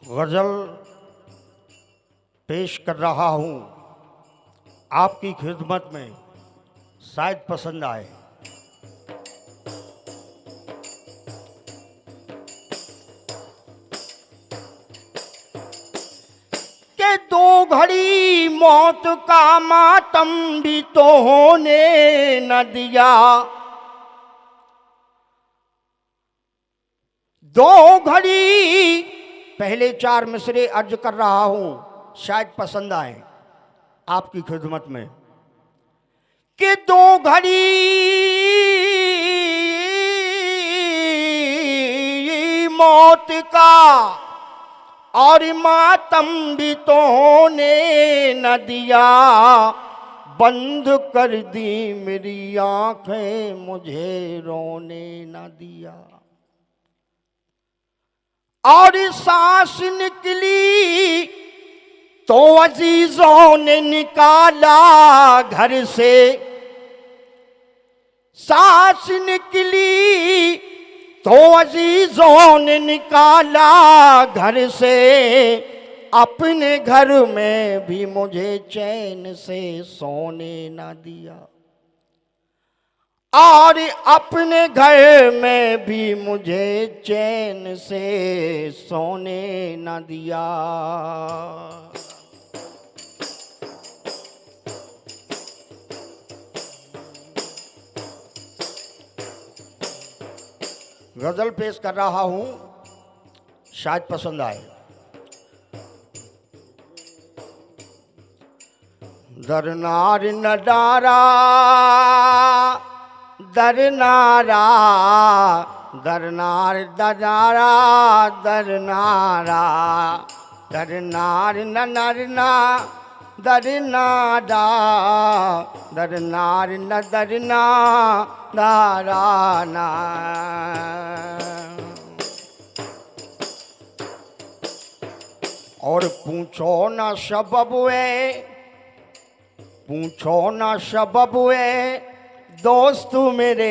गज़ल पेश कर रहा हूँ आपकी खिदमत में, शायद पसंद आए। के दो घड़ी मौत का मातम भी तो होने न दिया, दो घड़ी। पहले चार मिसरे अर्ज कर रहा हूं, शायद पसंद आए आपकी खिदमत में। कि दो घड़ी मौत का और मातम भी तो होने न दिया, बंद कर दी मेरी आंखें मुझे रोने न दिया। और सांस निकली तो अजीजों ने निकाला घर से, सांस निकली तो अजीजों ने निकाला घर से। अपने घर में भी मुझे चैन से सोने ना दिया, और अपने घर में भी मुझे चैन से सोने न दिया। गजल पेश कर रहा हूं, शायद पसंद आए। दरनार न डारा दरनारा, दरनार दरारा दरनारा, दरनार न नरना दरनारा, दरनार न दरना दाराना। और पूछो न सबब है, पूछो न सबब है दोस्त मेरे,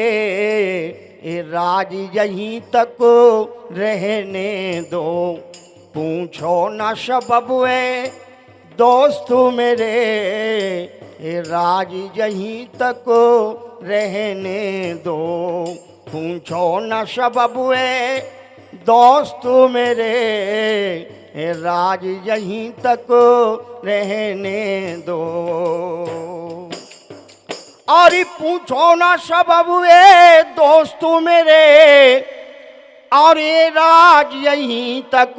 ये राज यहीं तक रहने दो। पूछो न सबब है दोस्त मेरे, ये राज यहीं तक रहने दो। पूछो न सबब है दोस्त मेरे, ये राज यहीं तक रहने दो। और पूछो ना सबब वे दोस्तों मेरे, और ये राज यहीं तक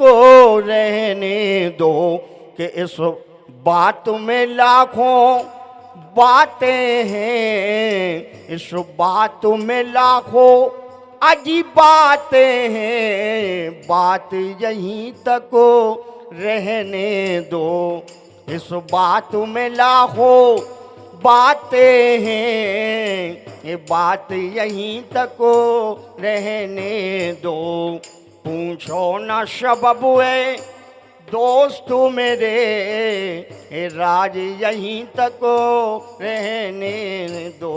रहने दो। कि इस बात में लाखों बातें हैं, इस बात में लाखों अजीब बातें हैं, बात यहीं तक रहने दो। इस बात में लाखों बातें हैं, ये बात यहीं तक रहने दो। पूछो न सबब है दोस्त मेरे, ये राज यहीं तक रहने दो।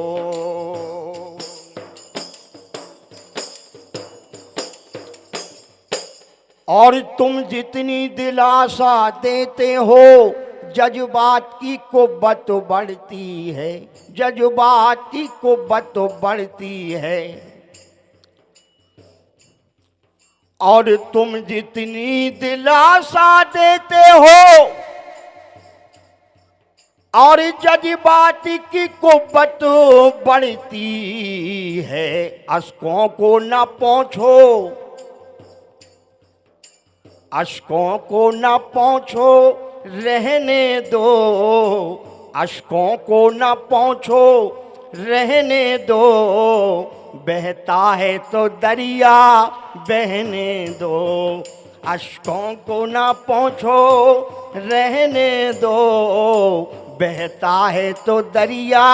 और तुम जितनी दिलासा देते हो, जज्बात की कुव्वत बढ़ती है, जज्बात की कुव्वत बढ़ती है। और तुम जितनी दिलासा देते हो, और जज्बात की कुव्वत बढ़ती है। अश्कों को न पोंछो, अश्कों को न पोंछो रहने दो, अश्कों को न पोंछो रहने दो। बहता है तो दरिया बहने दो, अश्कों को न पोंछो रहने दो। बहता है तो दरिया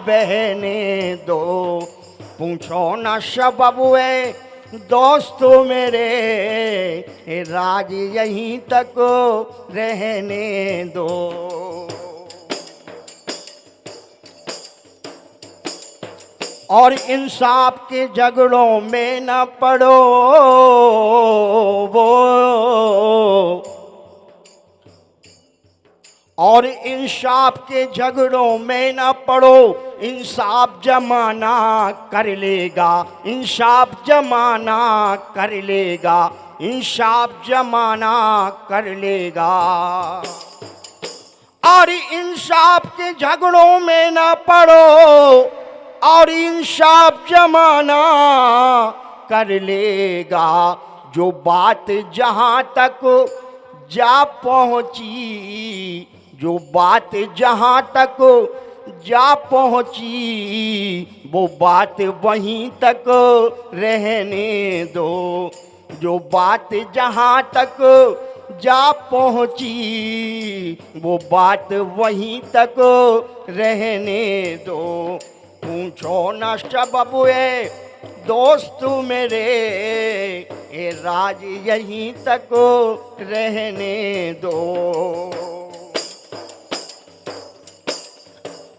बहने दो। पूछो न सबब है दोस्तों मेरे, ये राज यहीं तक रहने दो। और इंसाफ के झगड़ों में न पड़ो, वो और इंसाफ के झगड़ों में न पड़ो, इंसाफ जमाना कर लेगा, इंसाफ जमाना कर लेगा, इंसाफ जमाना कर लेगा। और इंसाफ के झगड़ों में न पड़ो, और इंसाफ जमाना कर लेगा। जो बात जहां तक जा पहुंची, जो बात जहां तक जा पहुंची, वो बात वहीं तक रहने दो। जो बात जहां तक जा पहुंची, वो बात वहीं तक रहने दो। पूछो न सबब है दोस्त मेरे, ये राज यहीं तक रहने दो।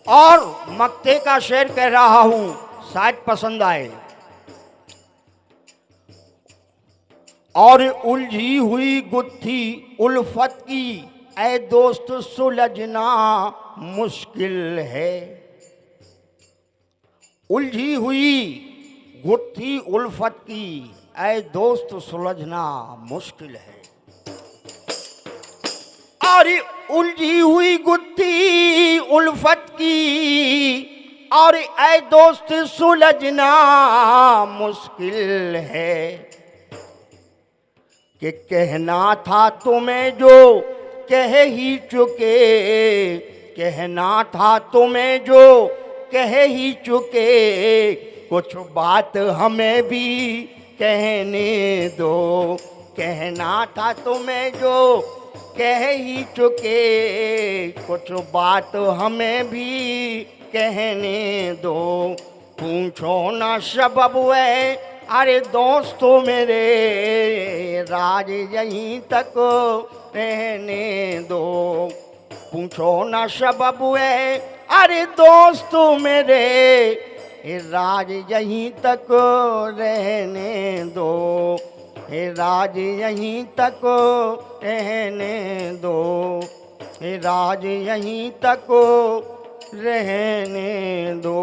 और मक्ते का शेर कह रहा हूं, शायद पसंद आए। और उलझी हुई गुत्थी उल्फत की, ऐ दोस्त सुलझना मुश्किल है। उलझी हुई गुत्थी उल्फत की, ऐ दोस्त सुलझना मुश्किल है। और उलझी हुई गुत्थी उल्फत की, और ऐ दोस्त सुलझना मुश्किल है। कि कहना था तुम्हें जो कह ही चुके, कहना था तुम्हें जो कह ही चुके, कुछ बात हमें भी कहने दो। कहना था तुम्हें जो कह ही चुके, कुछ बात हमें भी कहने दो। पूछो ना सबब है, अरे दोस्तों मेरे, राज यहीं तक रहने दो। पूछो ना सबब है, अरे दोस्तों मेरे, राज यहीं तक रहने दो। राज यहीं तक रहने दो, राज यहीं तक रहने दो।